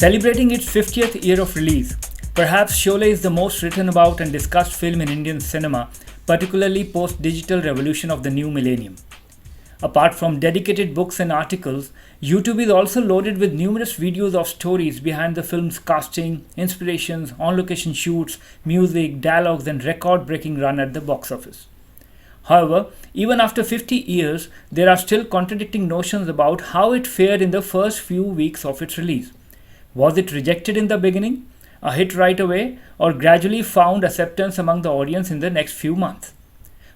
Celebrating its 50th year of release, perhaps Sholay is the most written about and discussed film in Indian cinema, particularly post-digital revolution of the new millennium. Apart from dedicated books and articles, YouTube is also loaded with numerous videos of stories behind the film's casting, inspirations, on-location shoots, music, dialogues, and record-breaking run at the box office. However, even after 50 years, there are still contradicting notions about how it fared in the first few weeks of its release. Was it rejected in the beginning, a hit right away, or gradually found acceptance among the audience in the next few months?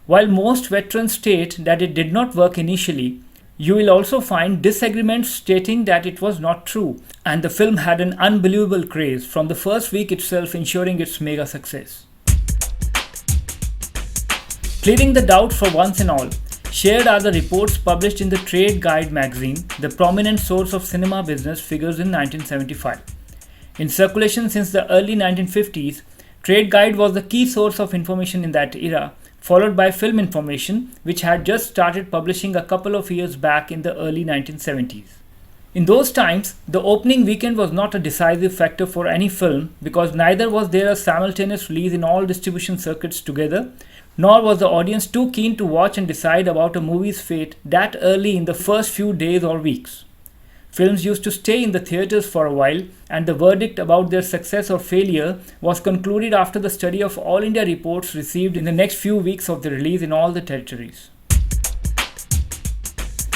While most veterans state that it did not work initially, you will also find disagreements stating that it was not true, and the film had an unbelievable craze from the first week itself, ensuring its mega success. Clearing the doubt for once and all, shared are the reports published in the Trade Guide magazine, the prominent source of cinema business figures in 1975. In circulation since the early 1950s, Trade Guide was the key source of information in that era, followed by Film Information, which had just started publishing a couple of years back in the early 1970s. In those times, the opening weekend was not a decisive factor for any film because neither was there a simultaneous release in all distribution circuits together, nor was the audience too keen to watch and decide about a movie's fate that early in the first few days or weeks. Films used to stay in the theaters for a while, and the verdict about their success or failure was concluded after the study of all India reports received in the next few weeks of the release in all the territories.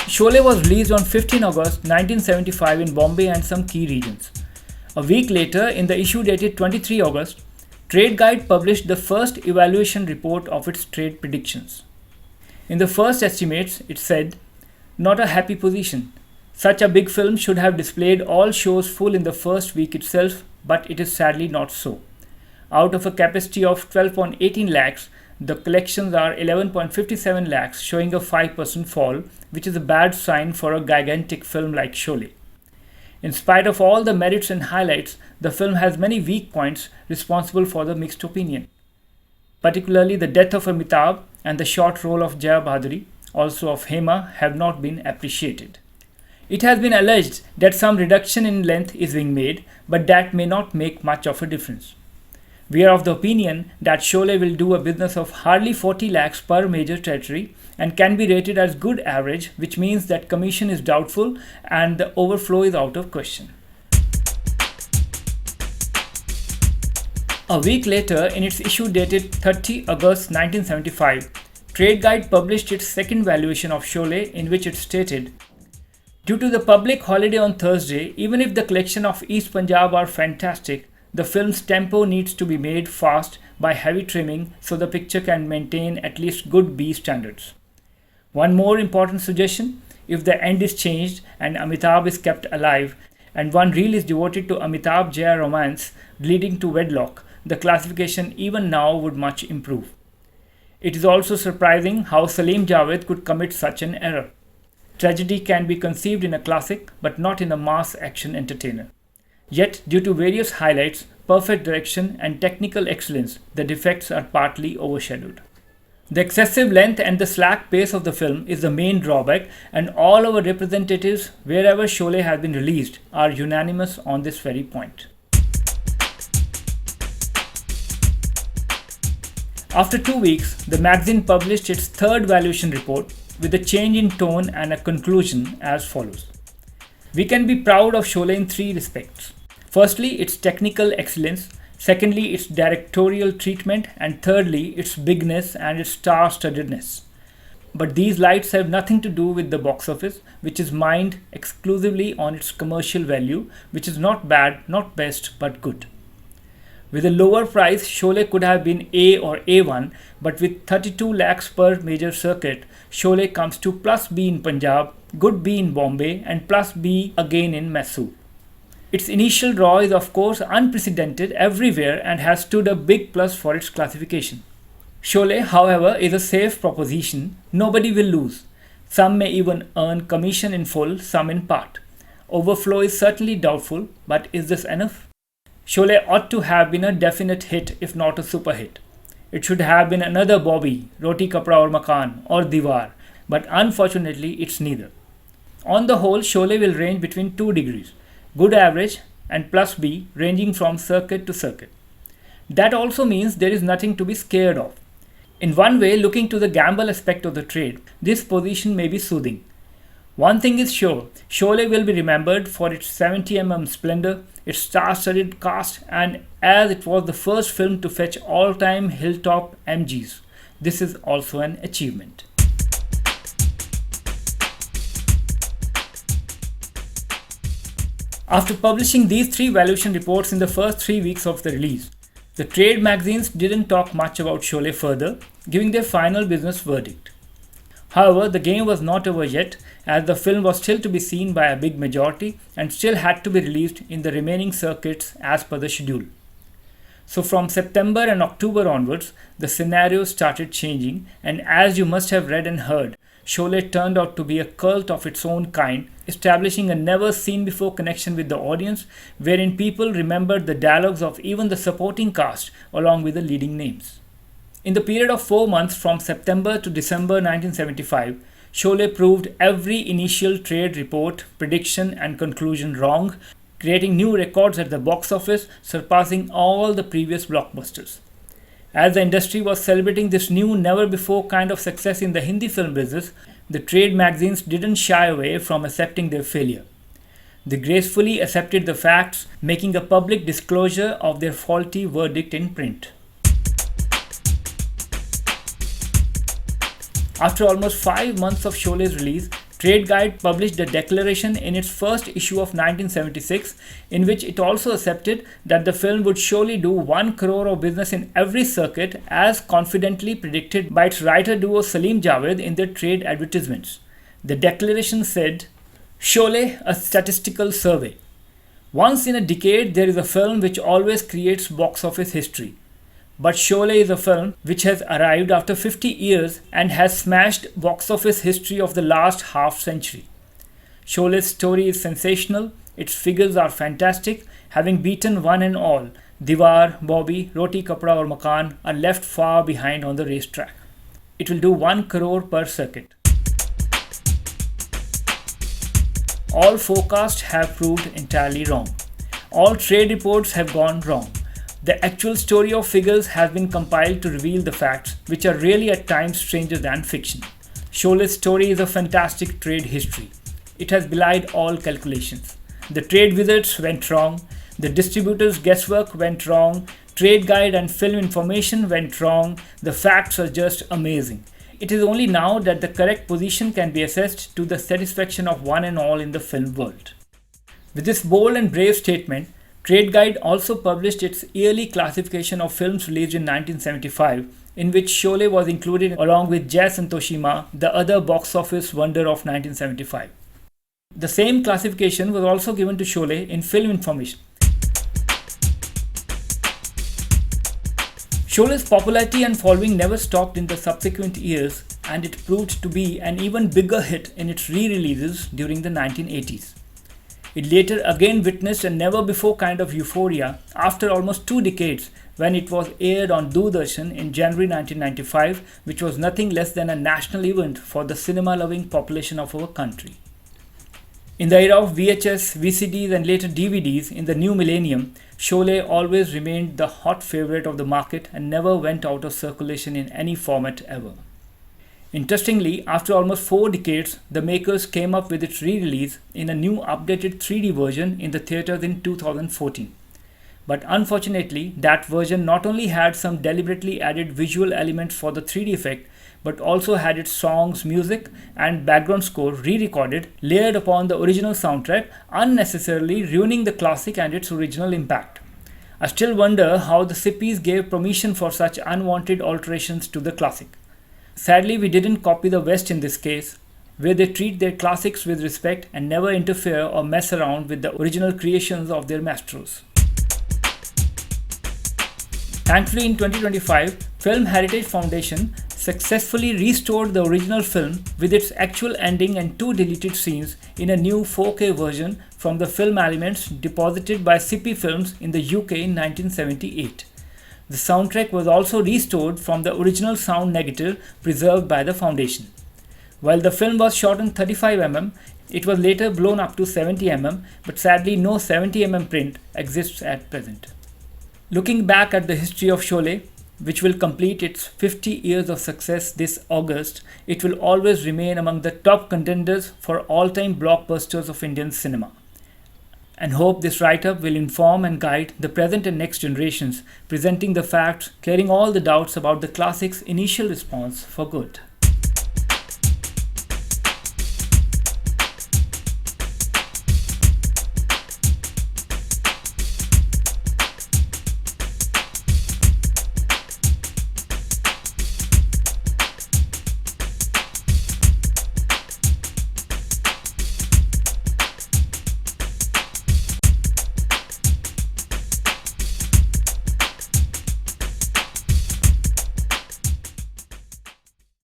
Sholay was released on 15 August 1975 in Bombay and some key regions. A week later, in the issue dated 23 August, Trade Guide published the first evaluation report of its trade predictions. In the first estimates, it said, "Not a happy position. Such a big film should have displayed all shows full in the first week itself, but it is sadly not so. Out of a capacity of 12.18 lakhs, the collections are 11.57 lakhs, showing a 5% fall, which is a bad sign for a gigantic film like Sholay. In spite of all the merits and highlights, the film has many weak points responsible for the mixed opinion. Particularly the death of Amitabh and the short role of Jaya Bhaduri, also of Hema, have not been appreciated. It has been alleged that some reduction in length is being made, but that may not make much of a difference. We are of the opinion that Sholay will do a business of hardly 40 lakhs per major territory and can be rated as good average, which means that commission is doubtful and the overflow is out of question." A week later, in its issue dated 30 August 1975, Trade Guide published its second valuation of Sholay, in which it stated, "Due to the public holiday on Thursday, even if the collection of East Punjab are fantastic, the film's tempo needs to be made fast by heavy trimming so the picture can maintain at least good B standards. One more important suggestion, if the end is changed and Amitabh is kept alive, and one reel is devoted to Amitabh Jaya romance leading to wedlock, the classification even now would much improve. It is also surprising how Salim Javed could commit such an error. Tragedy can be conceived in a classic, but not in a mass action entertainer. Yet, due to various highlights, perfect direction, and technical excellence, the defects are partly overshadowed. The excessive length and the slack pace of the film is the main drawback, and all our representatives, wherever Sholay has been released, are unanimous on this very point." After 2 weeks, the magazine published its third valuation report with a change in tone and a conclusion as follows. "We can be proud of Sholay in 3 respects. Firstly, its technical excellence. Secondly, its directorial treatment. And thirdly, its bigness and its star-studdedness. But these lights have nothing to do with the box office, which is mined exclusively on its commercial value, which is not bad, not best, but good. With a lower price, Sholay could have been A or A1, but with 32 lakhs per major circuit, Sholay comes to plus B in Punjab, good B in Bombay, and plus B again in Mysore. Its initial draw is of course unprecedented everywhere and has stood a big plus for its classification. Sholay, however, is a safe proposition. Nobody will lose. Some may even earn commission in full, some in part. Overflow is certainly doubtful, but is this enough? Sholay ought to have been a definite hit, if not a super hit. It should have been another Bobby, Roti Kapra or Makan, or Diwar, but unfortunately it's neither. On the whole, Sholay will range between 2 degrees. Good average, and plus B ranging from circuit to circuit. That also means there is nothing to be scared of. In one way, looking to the gamble aspect of the trade, this position may be soothing. One thing is sure, Sholay will be remembered for its 70mm splendor, its star-studded cast, and as it was the first film to fetch all-time Hilltop MGs. This is also an achievement. After publishing these three valuation reports in the first 3 weeks of the release, the trade magazines didn't talk much about Sholay further, giving their final business verdict. However, the game was not over yet, as the film was still to be seen by a big majority and still had to be released in the remaining circuits as per the schedule. So from September and October onwards, the scenario started changing, and as you must have read and heard, Sholay turned out to be a cult of its own kind, establishing a never-seen-before connection with the audience, wherein people remembered the dialogues of even the supporting cast along with the leading names. In the period of 4 months from September to December 1975, Sholay proved every initial trade report, prediction and conclusion wrong, creating new records at the box office, surpassing all the previous blockbusters. As the industry was celebrating this new never-before kind of success in the Hindi film business, the trade magazines didn't shy away from accepting their failure. They gracefully accepted the facts, making a public disclosure of their faulty verdict in print. After almost 5 months of Sholay's release, Trade Guide published a declaration in its first issue of 1976, in which it also accepted that the film would surely do 1 crore of business in every circuit, as confidently predicted by its writer duo Salim Javed in their trade advertisements. The declaration said, "Sholay, a statistical survey. Once in a decade, there is a film which always creates box office history. But Sholay is a film which has arrived after 50 years and has smashed box office history of the last half century. Sholay's story is sensational, its figures are fantastic, having beaten one and all. Diwar, Bobby, Roti Kapda or Makan are left far behind on the racetrack. It will do 1 crore per circuit." All forecasts have proved entirely wrong. All trade reports have gone wrong. The actual story of figures has been compiled to reveal the facts, which are really at times stranger than fiction. Sholay's story is a fantastic trade history. It has belied all calculations. The trade wizards went wrong, the distributors' guesswork went wrong, Trade Guide and film information went wrong, the facts are just amazing. It is only now that the correct position can be assessed to the satisfaction of one and all in the film world. With this bold and brave statement, Trade Guide also published its yearly classification of films released in 1975, in which Sholay was included along with Jai Santoshima, the other box office wonder of 1975. The same classification was also given to Sholay in film information. Sholay's popularity and following never stopped in the subsequent years, and it proved to be an even bigger hit in its re-releases during the 1980s. It later again witnessed a never-before kind of euphoria after almost 2 decades when it was aired on Doordarshan in January 1995, which was nothing less than a national event for the cinema-loving population of our country. In the era of VHS, VCDs and later DVDs in the new millennium, Sholay always remained the hot favorite of the market and never went out of circulation in any format ever. Interestingly, after almost 4 decades, the makers came up with its re-release in a new updated 3D version in the theaters in 2014. But unfortunately, that version not only had some deliberately added visual elements for the 3D effect, but also had its songs, music, and background score re-recorded, layered upon the original soundtrack, unnecessarily ruining the classic and its original impact. I still wonder how the Sippies gave permission for such unwanted alterations to the classic. Sadly, we didn't copy the West in this case, where they treat their classics with respect and never interfere or mess around with the original creations of their maestros. Thankfully, in 2025, Film Heritage Foundation successfully restored the original film with its actual ending and 2 deleted scenes in a new 4K version from the film elements deposited by Sippy Films in the UK in 1978. The soundtrack was also restored from the original sound negative preserved by the foundation. While the film was shot in 35mm, It was later blown up to 70 mm, but sadly no 70 mm print exists at present. Looking back at the history of Sholay, which will complete its 50 years of success this August, it will always remain among the top contenders for all-time blockbusters of Indian cinema. And hope this write-up will inform and guide the present and next generations, presenting the facts, clearing all the doubts about the classic's initial response for good.